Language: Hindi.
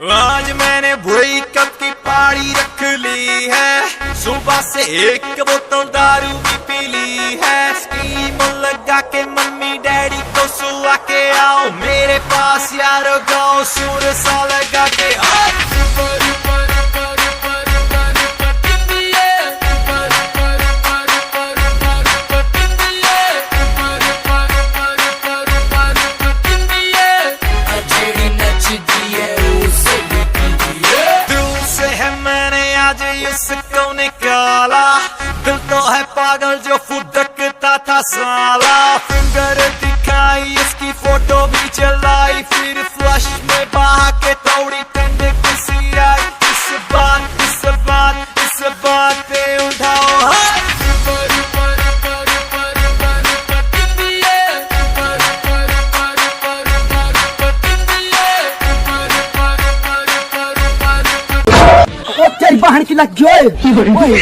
आज मैंने ब्रेकअप की पार्टी रख ली है, सुबह से एक बोतल दारू भी पी ली है। स्कीम लगा के मम्मी डैडी को सुला के आओ मेरे पास यारो, गाओ सुर सा लगा के आओ। इसको निकाला, दिल तो है पागल जो फुदकता था साला। फिंगर दिखाई इसकी फोटो भी चलाई, फिर फ्लश में बहा के थोड़ी ठंड किसी आई। इस बात पे उठाओ हाथ। तेरी बहन की लग गई।